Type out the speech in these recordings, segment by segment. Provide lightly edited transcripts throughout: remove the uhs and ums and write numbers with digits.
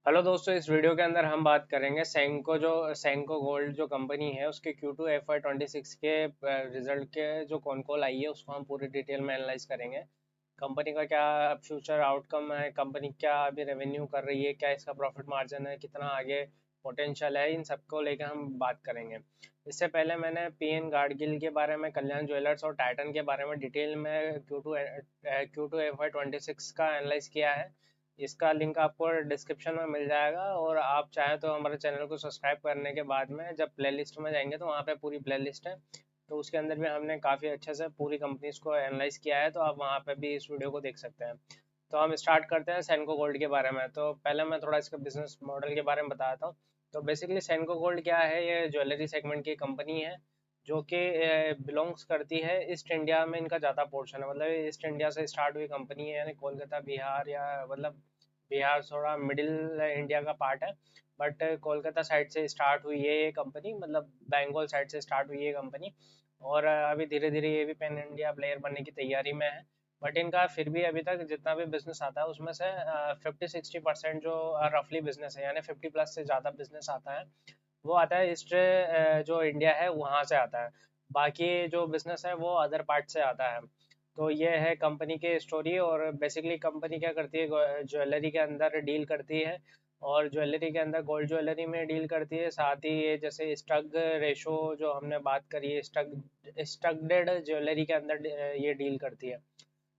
Hello दोस्तों, इस video के अंदर हम बात करेंगे सेंको गोल्ड जो कंपनी है उसके Q2 FY26 के रिजल्ट के जो कौन कॉल आई है उसको हम पूरी डिटेल में एनालाइज करेंगे। कंपनी का क्या फ्यूचर आउटकम है, कंपनी क्या अभी रेवेन्यू कर रही है, क्या इसका प्रॉफिट मार्जिन है, कितना आगे पोटेंशियल है, इन सबको लेकर हम बात करेंगे। इससे पहले मैंने PN गाडगिल के बारे में, कल्याण ज्वेलर्स और टाइटन के बारे में डिटेल में Q2 FY26 का एनालाइज किया है। इसका लिंक आपको डिस्क्रिप्शन में मिल जाएगा और आप चाहें तो हमारे चैनल को सब्सक्राइब करने के बाद में जब प्लेलिस्ट में जाएंगे तो वहाँ पे पूरी प्लेलिस्ट है, तो उसके अंदर भी हमने काफ़ी अच्छे से पूरी कंपनीज को एनालाइज किया है, तो आप वहाँ पे भी इस वीडियो को देख सकते हैं। तो हम स्टार्ट करते हैं सेनको गोल्ड के बारे में। तो पहले मैं थोड़ा इसका बिजनेस मॉडल के बारे में बताता हूँ। तो बेसिकली सेनको गोल्ड क्या है, ये ज्वेलरी सेगमेंट की कंपनी है जो कि बिलोंग्स करती है ईस्ट इंडिया में। इनका ज़्यादा पोर्शन है, मतलब ईस्ट इंडिया से स्टार्ट हुई कंपनी है, यानी कोलकाता बिहार, या मतलब बिहार थोड़ा मिडिल इंडिया का पार्ट है, बट कोलकाता साइड से स्टार्ट हुई है ये कंपनी, मतलब बंगाल साइड से स्टार्ट हुई है कंपनी। और अभी धीरे धीरे ये भी पैन इंडिया प्लेयर बनने की तैयारी में है। बट इनका फिर भी अभी तक जितना भी बिजनेस आता है उसमें से 50-60% जो रफली बिजनेस है, यानी 50+ से ज़्यादा बिजनेस आता है वो आता है ईस्ट जो इंडिया है वहाँ से आता है। बाकी जो बिजनेस है वो अदर पार्ट से आता है। तो ये है कंपनी की स्टोरी। और बेसिकली कंपनी क्या करती है, ज्वेलरी के अंदर डील करती है, और ज्वेलरी के अंदर गोल्ड ज्वेलरी में डील करती है। साथ ही ये जैसे स्टग रेशो जो हमने बात करी है, स्टगडेड ज्वेलरी के अंदर ये डील करती है।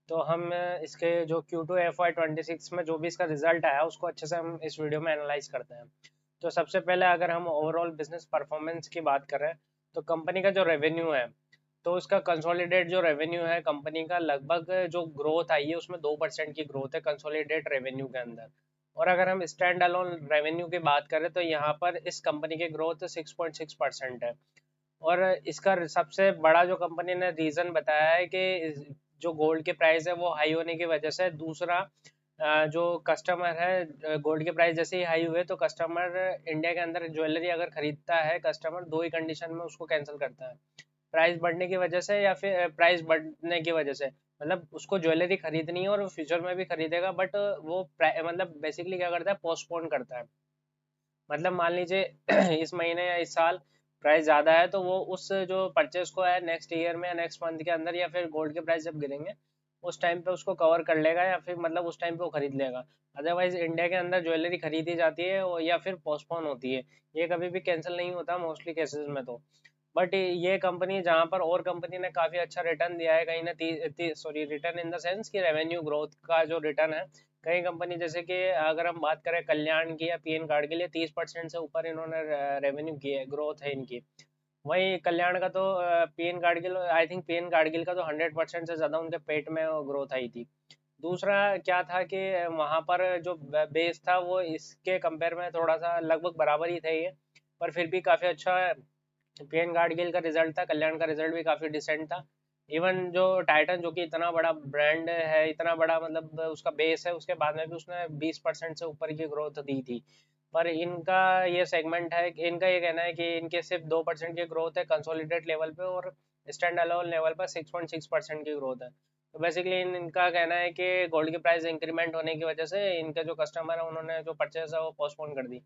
तो हम इसके जो Q2 FY26 में जो भी इसका रिजल्ट आया उसको अच्छे से हम इस वीडियो में एनालाइज करते हैं। तो सबसे पहले अगर हम ओवरऑल बिजनेस परफॉर्मेंस की बात करें तो कंपनी का जो रेवेन्यू है, तो उसका कंसोलिडेट जो रेवेन्यू है कंपनी का, लगभग जो ग्रोथ आई है उसमें 2% की ग्रोथ है कंसोलिडेट रेवेन्यू के अंदर। और अगर हम स्टैंड अलोन रेवेन्यू की बात करें तो यहाँ पर इस कंपनी की ग्रोथ 6.6% है। और इसका सबसे बड़ा जो कंपनी ने रीज़न बताया है कि जो गोल्ड के प्राइस है वो हाई होने की वजह से। दूसरा जो कस्टमर है, गोल्ड के प्राइस जैसे ही हाई हुए तो कस्टमर इंडिया के अंदर ज्वेलरी अगर खरीदता है, कस्टमर दो ही कंडीशन में उसको कैंसिल करता है, प्राइस बढ़ने की वजह से या फिर प्राइस बढ़ने की वजह से। मतलब उसको ज्वेलरी खरीदनी है और वो फ्यूचर में भी खरीदेगा, बट वो मतलब बेसिकली क्या करता है, पोस्टपोन करता है। मतलब मान लीजिए इस महीने या इस साल प्राइस ज़्यादा है तो वो उस जो परचेस को है नेक्स्ट ईयर में या नेक्स्ट मंथ के अंदर, या फिर गोल्ड के प्राइस जब गिरेंगे उस टाइम पे उसको कवर कर लेगा, या फिर मतलब उस टाइम पे वो खरीद लेगा। अदरवाइज इंडिया के अंदर ज्वेलरी खरीदी जाती है या फिर पोस्टपोन होती है, ये कभी भी कैंसिल नहीं होता मोस्टली केसेस में। तो बट ये कंपनी जहाँ पर और कंपनी ने काफ़ी अच्छा रिटर्न दिया है कहीं ना sorry, return in the sense कि रेवेन्यू ग्रोथ का जो रिटर्न है, कई कंपनी जैसे कि अगर हम बात करें कल्याण की या PN कार्ड के लिए, 30% से ऊपर इन्होंने रेवेन्यू की है, ग्रोथ है इनकी। वहीं कल्याण का तो PN gargle, I think PN gargle का तो 100% से ज़्यादा उनके पेट में ग्रोथ आई थी। दूसरा क्या था कि वहाँ पर जो बेस था वो इसके कंपेयर में थोड़ा सा लगभग बराबर ही थे ये, पर फिर भी काफ़ी अच्छा PN गार्गिल का रिजल्ट था, कल्याण का रिजल्ट भी काफ़ी डिसेंट था। इवन जो टाइटन जो कि इतना बड़ा ब्रांड है, इतना बड़ा मतलब उसका बेस है, उसके बाद में भी उसने 20% से ऊपर की ग्रोथ दी थी। पर इनका ये सेगमेंट है, इनका ये कहना है कि इनके सिर्फ 2% की ग्रोथ है कंसोलिडेट लेवल पे, और स्टैंड अलोन लेवल पर 6.6% की ग्रोथ है। तो बेसिकली इनका कहना है कि गोल्ड की प्राइस इंक्रीमेंट होने की वजह से इनके जो कस्टमर है उन्होंने जो परचेज है वो पोस्टपोन कर दी।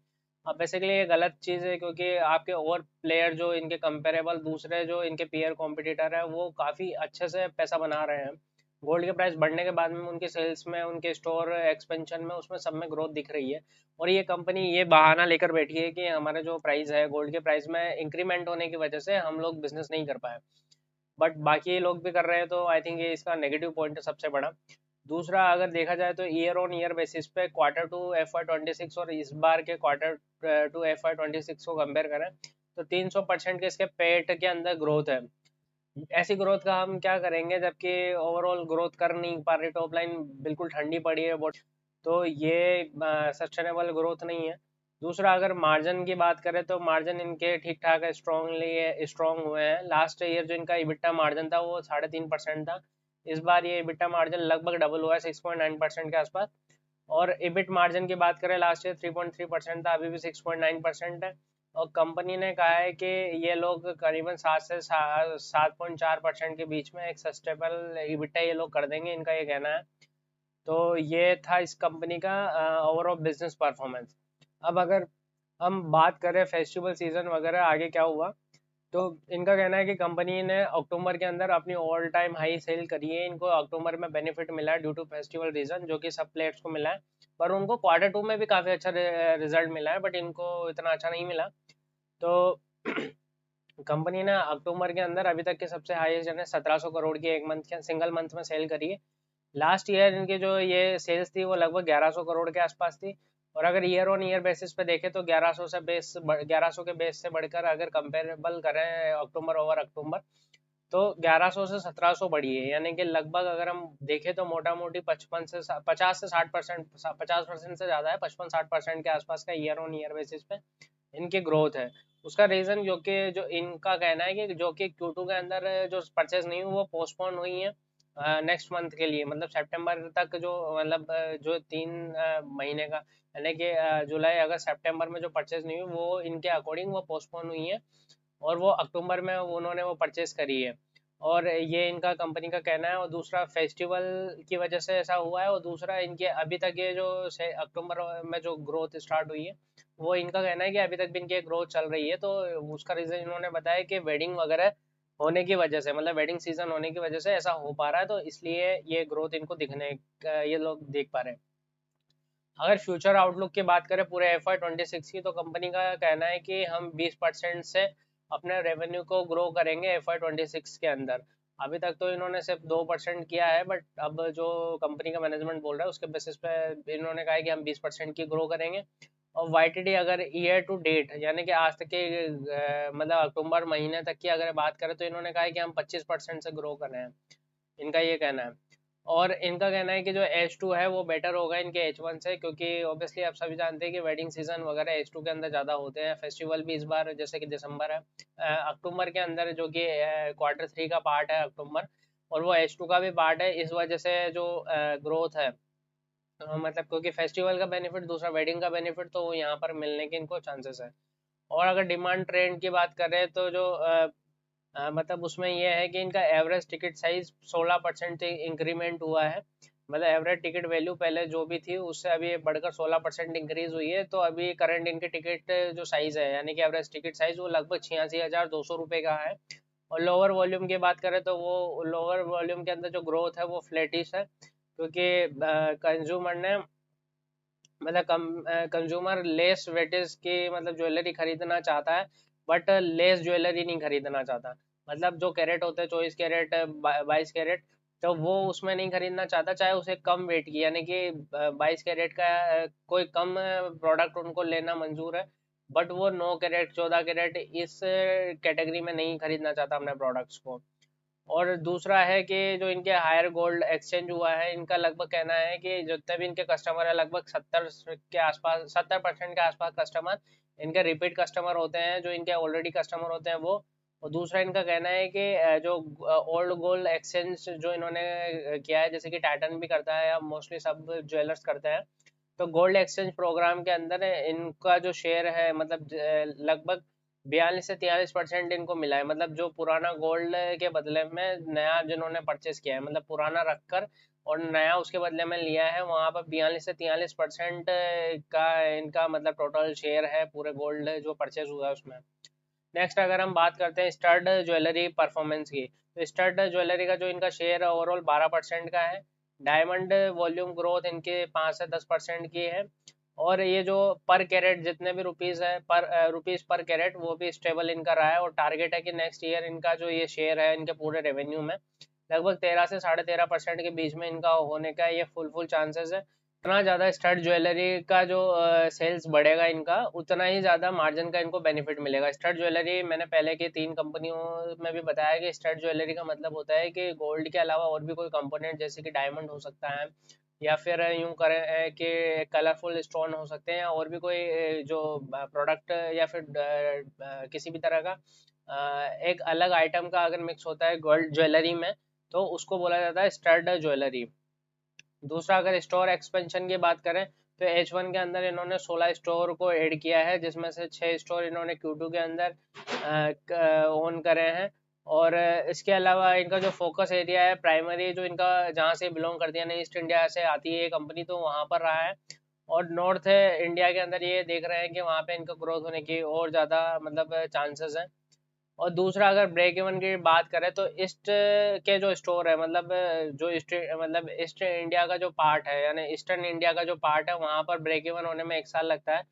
अब बेसिकली ये गलत चीज़ है, क्योंकि आपके और प्लेयर जो इनके कंपेरेबल दूसरे जो इनके पीयर कॉम्पिटिटर है वो काफ़ी अच्छे से पैसा बना रहे हैं। गोल्ड के प्राइस बढ़ने के बाद में उनके सेल्स में, उनके स्टोर एक्सपेंशन में, उसमें सब में ग्रोथ दिख रही है। और ये कंपनी ये बहाना लेकर बैठी है कि हमारे जो प्राइस है गोल्ड के प्राइस में इंक्रीमेंट होने की वजह से हम लोग बिजनेस नहीं कर पाए, बट बाकी लोग भी कर रहे हैं, तो आई थिंक ये इसका नेगेटिव पॉइंट है सबसे बड़ा। दूसरा अगर देखा जाए तो ईयर ऑन ईयर बेसिस पे Q2 FY26 और इस बार के Q2 FY26 को कंपेयर करें तो 300% के इसके पेट के अंदर ग्रोथ है। ऐसी ग्रोथ का हम क्या करेंगे जबकि ओवरऑल ग्रोथ कर नहीं पा रही, टॉप लाइन बिल्कुल ठंडी पड़ी है बहुत। तो ये सस्टेनेबल ग्रोथ नहीं है। दूसरा अगर मार्जिन की बात करें तो मार्जिन इनके ठीक ठाक है, स्ट्रॉन्ग हुए हैं। लास्ट ईयर जो इनका इबिट्टा मार्जिन था वो 3.5% था, इस बार ये इबिट्टा मार्जिन लगभग डबल हुआ है, 6.9% के आसपास। और इबिट मार्जिन की बात करें, लास्ट ईयर 3.3% था, अभी भी 6.9% है। और कंपनी ने कहा है कि ये लोग करीबन 7 से 7.4% के बीच में एक सस्टेबल इबिट्टा ये लोग कर देंगे, इनका ये कहना है। तो ये था इस कंपनी का ओवरऑल बिजनेस परफॉर्मेंस। अब अगर हम बात करें फेस्टिवल सीजन वगैरह आगे क्या हुआ, तो इनका कहना है कि कंपनी ने अक्टूबर के अंदर अपनी ऑल टाइम हाई सेल करी है। इनको अक्टूबर में बेनिफिट मिला है ड्यू टू फेस्टिवल रीजन, जो कि सब प्लेयर्स को मिला है। पर उनको क्वार्टर टू में भी काफ़ी अच्छा रिजल्ट मिला है, बट इनको इतना अच्छा नहीं मिला। तो कंपनी ने अक्टूबर के अंदर अभी तक के सबसे हाईएस्ट यानी 1700 करोड़ की एक मंथ के सिंगल मंथ में सेल करी है। लास्ट ईयर इनकी जो ये सेल्स थी वो लगभग 1100 करोड़ के आसपास थी। और अगर ईयर ऑन ईयर बेसिस पे देखें तो 1100 के बेस से बढ़कर अगर कंपेरेबल करें अक्टूबर ओवर अक्टूबर, तो 1100 से 1700 बढ़ी है। यानी कि लगभग अगर हम देखें तो मोटा मोटी 50 से 60%, 50% से ज़्यादा है, 55-60% के आसपास का ईयर ऑन ईयर बेसिस पे इनकी ग्रोथ है। उसका रीज़न जो इनका कहना है कि जो कि Q2 के अंदर जो परचेज नहीं हुई वो पोस्टपोन हुई है नेक्स्ट मंथ के लिए, मतलब सितंबर तक, जो मतलब जो 3 महीने का, यानी कि जुलाई अगस्त सितंबर में जो परचेज नहीं हुई वो इनके अकॉर्डिंग वो पोस्टपोन हुई है, और वो अक्टूबर में उन्होंने वो परचेज करी है। और ये इनका कंपनी का कहना है। और दूसरा फेस्टिवल की वजह से ऐसा हुआ है, और दूसरा इनके अभी तक ये जो अक्टूबर में जो ग्रोथ स्टार्ट हुई है, वो इनका कहना है कि अभी तक भी इनकी ग्रोथ चल रही है। तो उसका रीज़न इन्होंने बताया कि वेडिंग वगैरह होने की वजह से, मतलब वेडिंग सीजन होने की वजह से ऐसा हो पा रहा है, तो इसलिए ये ग्रोथ इनको ये लोग देख पा रहे हैं। अगर फ्यूचर आउटलुक की बात करें पूरे FY26 की, तो कंपनी का कहना है कि हम 20% से अपने रेवेन्यू को ग्रो करेंगे FY26 के अंदर। अभी तक तो इन्होंने सिर्फ 2% किया है, बट अब जो कंपनी का मैनेजमेंट बोल रहा है उसके बेसिस पे इन्होंने कहा है कि हम 20% की ग्रो करेंगे। और YTD अगर ईयर टू डेट यानी कि आज तक के मतलब अक्टूबर महीने तक की अगर बात करें, तो इन्होंने कहा है कि हम 25% से ग्रो कर रहे हैं, इनका ये कहना है। और इनका कहना है कि जो H2 है वो बेटर होगा इनके H1 से, क्योंकि ऑब्वियसली आप सभी जानते हैं कि वेडिंग सीजन वगैरह H2 के अंदर ज़्यादा होते हैं। फेस्टिवल भी इस बार जैसे कि दिसंबर है, अक्टूबर के अंदर, जो कि Q3 का पार्ट है अक्टूबर, और वो H2 का भी पार्ट है। इस वजह से जो ग्रोथ है, मतलब क्योंकि फेस्टिवल का बेनिफिट दूसरा वेडिंग का बेनिफिट तो यहाँ पर मिलने के इनको चांसेस है। और अगर डिमांड ट्रेंड की बात करें, तो जो मतलब उसमें यह है कि इनका एवरेज टिकट साइज 16% इंक्रीमेंट हुआ है। मतलब एवरेज टिकट वैल्यू पहले जो भी थी उससे अभी बढ़कर 16% इंक्रीज हुई है। तो अभी करंट इनके टिकट जो साइज है, यानी कि एवरेज टिकट साइज, वो लगभग 86,200 रुपये का है। और लोअर वॉल्यूम की बात करें तो वो लोअर वॉल्यूम के अंदर जो ग्रोथ है वो फ्लैटिश है, क्योंकि कंज्यूमर ने, मतलब कंज्यूमर लेस वेटेज की मतलब ज्वेलरी खरीदना चाहता है, बट लेस ज्वेलरी नहीं खरीदना चाहता। मतलब जो कैरेट होते हैं, 24 कैरेट, 22 कैरेट, तो वो उसमें नहीं खरीदना चाहता, चाहे उसे कम वेट की, यानी कि 22 कैरेट का कोई कम प्रोडक्ट उनको लेना मंजूर है, बट वो 9 कैरेट, 14 कैरेट इस कैटेगरी में नहीं खरीदना चाहता अपने प्रोडक्ट्स को। और दूसरा है कि जो इनके हायर गोल्ड एक्सचेंज हुआ है, इनका लगभग कहना है कि जितने भी इनके कस्टमर है, लगभग 70% के आसपास कस्टमर इनके रिपीट कस्टमर होते हैं, जो इनके ऑलरेडी कस्टमर होते हैं वो। और दूसरा इनका कहना है कि जो ओल्ड गोल्ड एक्सचेंज जो इन्होंने किया है, जैसे कि टाइटन भी करता है या मोस्टली सब ज्वेलर्स करते हैं, तो गोल्ड एक्सचेंज प्रोग्राम के अंदर इनका जो शेयर है, मतलब लगभग 42 से 43% इनको मिला है। मतलब जो पुराना गोल्ड के बदले में नया जिन्होंने परचेस किया है, मतलब पुराना रखकर और नया उसके बदले में लिया है, वहां पर 42 से 43% का इनका मतलब टोटल शेयर है पूरे गोल्ड जो परचेज हुआ है उसमें। नेक्स्ट अगर हम बात करते हैं स्टड ज्वेलरी परफॉर्मेंस की, तो स्टड ज्वेलरी का जो इनका शेयर है ओवरऑल 12% का है। डायमंड वॉल्यूम ग्रोथ इनके 5 से 10% की है। और ये जो पर कैरेट जितने भी रुपीस है, रुपीस पर कैरेट, वो भी स्टेबल इनका रहा है। और टारगेट है कि नेक्स्ट ईयर इनका जो ये शेयर है इनके पूरे रेवेन्यू में लगभग 13 से 13.5% के बीच में इनका होने का ये फुल चांसेस है। उतना ज़्यादा स्टड ज्वेलरी का जो सेल्स बढ़ेगा इनका, उतना ही ज़्यादा मार्जिन का इनको बेनिफिट मिलेगा। स्टड ज्वेलरी मैंने पहले की 3 कंपनियों में भी बताया कि स्टड ज्वेलरी का मतलब होता है कि गोल्ड के अलावा और भी कोई कंपोनेंट, जैसे कि डायमंड हो सकता है, या फिर यूं करें कि कलरफुल स्टोन हो सकते हैं, या और भी कोई जो प्रोडक्ट या फिर किसी भी तरह का एक अलग आइटम का अगर मिक्स होता है गोल्ड ज्वेलरी में, तो उसको बोला जाता है स्टड ज्वेलरी। दूसरा अगर स्टोर एक्सपेंशन की बात करें, तो H1 के अंदर इन्होंने 16 स्टोर को ऐड किया है, जिसमें से 6 स्टोर इन्होंने Q2 के अंदर ओन करे हैं। और इसके अलावा इनका जो फोकस एरिया है प्राइमरी, जो इनका जहाँ से बिलोंग करती है ना, ईस्ट इंडिया से आती है ये कंपनी, तो वहाँ पर रहा है। और नॉर्थ इंडिया के अंदर ये देख रहे हैं कि वहाँ पे इनका ग्रोथ होने की और ज़्यादा मतलब चांसेस हैं। और दूसरा अगर ब्रेक इवन की बात करें तो ईस्ट के जो स्टोर है मतलब जो ईस्ट मतलब ईस्ट इंडिया का जो पार्ट है यानी ईस्टर्न इंडिया का जो पार्ट है वहाँ पर ब्रेक इवन होने में 1 साल लगता है।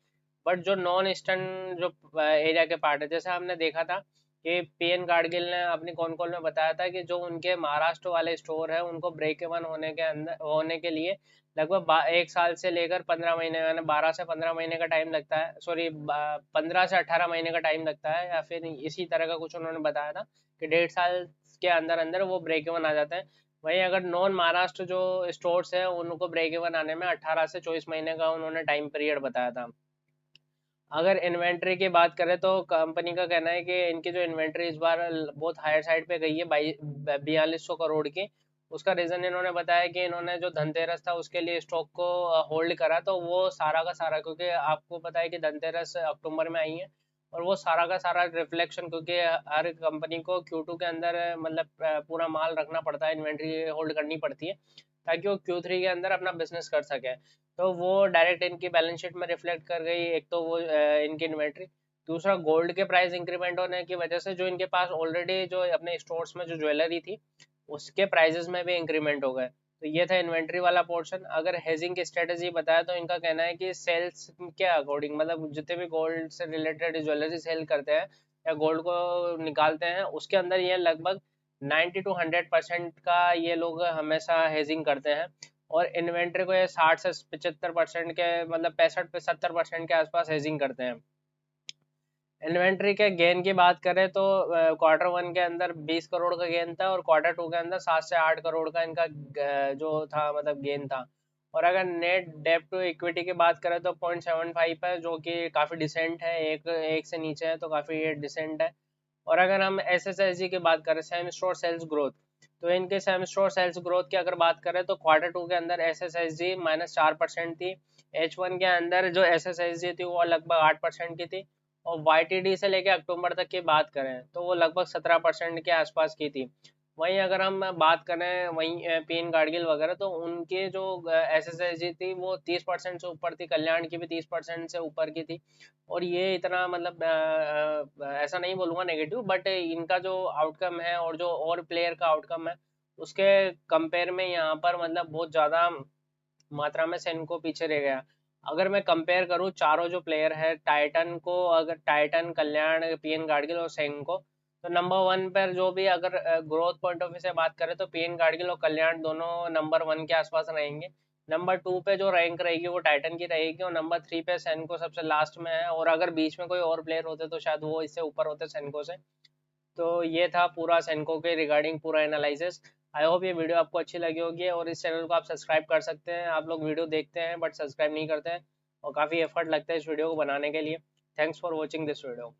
बट जो नॉन ईस्टर्न जो एरिया के पार्ट है, जैसे हमने देखा था कि पीएन गाडगिल ने अपनी कॉन कॉल में बताया था कि जो उनके महाराष्ट्र वाले स्टोर है उनको ब्रेक इवन होने के अंदर होने के लिए लगभग 1 साल से लेकर 15 महीने यानी 12 से 15 महीने का टाइम लगता है, सॉरी 15 से 18 महीने का टाइम लगता है, या फिर इसी तरह का कुछ उन्होंने बताया था कि 1.5 साल के अंदर अंदर वो ब्रेक इवन आ जाते हैं। वहीं अगर नॉन महाराष्ट्र जो स्टोर्स है उनको ब्रेक इवन आने में 18 से 24 महीने का उन्होंने टाइम पीरियड बताया था। अगर इन्वेंट्री की बात करें तो कंपनी का कहना है कि इनकी जो इन्वेंट्री इस बार बहुत हायर साइड पे गई है 4200 करोड़ की। उसका रीजन इन्होंने बताया कि इन्होंने जो धनतेरस था उसके लिए स्टॉक को होल्ड करा, तो वो सारा का सारा, क्योंकि आपको पता है कि धनतेरस अक्टूबर में आई है, और वो सारा का सारा रिफ्लेक्शन, क्योंकि हर कंपनी को Q2 के अंदर मतलब पूरा माल रखना पड़ता है, इन्वेंट्री होल्ड करनी पड़ती है ताकि वो Q3 के अंदर अपना बिजनेस कर सके। तो वो डायरेक्ट इनकी बैलेंस शीट में रिफ्लेक्ट कर गई, एक तो वो इनकी इन्वेंट्री। दूसरा गोल्ड के प्राइस इंक्रीमेंट होने की वजह से जो इनके पास ऑलरेडी जो अपने स्टोर्स में जो ज्वेलरी थी उसके प्राइजेस में भी इंक्रीमेंट हो गए। तो ये था इन्वेंट्री वाला पोर्शन। अगर हेजिंग की स्ट्रेटेजी बताया तो इनका कहना है कि सेल्स के अकॉर्डिंग मतलब जितने भी गोल्ड से रिलेटेड ज्वेलरी सेल करते हैं या गोल्ड को निकालते हैं उसके अंदर ये लगभग 90 to 100% का ये लोग हमेशा हेजिंग करते हैं। और इन्वेंट्री को ये 60 से 75% के मतलब 65 से 70% के आसपास हेजिंग करते हैं। इन्वेंट्री के गेन की बात करें तो Q1 के अंदर 20 करोड़ का गेन था, और Q2 के अंदर 7 से 8 करोड़ का इनका जो था मतलब गेन था। और अगर नेट डेब्ट टू इक्विटी की बात करें तो 0.75 है, जो कि काफ़ी डिसेंट है, एक एक से नीचे है तो काफ़ी ये डिसेंट है। और अगर हम SSSG की बात करें, सेम स्टोर सेल्स ग्रोथ, तो इनके सेम स्टोर सेल्स ग्रोथ की अगर बात करें तो Q2 के अंदर SSSG -4% थी। H1 के अंदर जो SSSG थी वो लगभग 8% की थी। और YTD से लेके अक्टूबर तक की बात करें तो वो लगभग 17% के आसपास की थी। वहीं अगर हम बात करें वहीं पीएन गाडगिल वगैरह, तो उनके जो SSSG थी वो 30% से ऊपर थी, कल्याण की भी 30% से ऊपर की थी। और ये इतना मतलब ऐसा नहीं बोलूँगा नेगेटिव, बट इनका जो आउटकम है और जो और प्लेयर का आउटकम है उसके कंपेयर में यहाँ पर मतलब बहुत ज़्यादा मात्रा में सेनको पीछे रह गया। अगर मैं कंपेयर करूँ चारों जो प्लेयर है टाइटन को, अगर टाइटन, कल्याण, पीएन गाडगिल और सेनको, तो नंबर 1 पर जो भी अगर ग्रोथ पॉइंट ऑफ व्यू से बात करें तो पीएन गाडगिल और कल्याण दोनों नंबर 1 के आसपास रहेंगे। नंबर 2 पे जो रैंक रहेगी वो टाइटन की रहेगी, और नंबर 3 पे सेनको सबसे लास्ट में है। और अगर बीच में कोई और प्लेयर होते तो शायद वो इससे ऊपर होते सेनको से। तो ये था पूरा सेनको के रिगार्डिंग पूरा एनालिसिस। आई होप ये वीडियो आपको अच्छी लगी होगी, और इस चैनल को आप सब्सक्राइब कर सकते हैं। आप लोग वीडियो देखते हैं बट सब्सक्राइब नहीं करते हैं, और काफ़ी एफर्ट लगता है इस वीडियो को बनाने के लिए। Thanks for watching this video.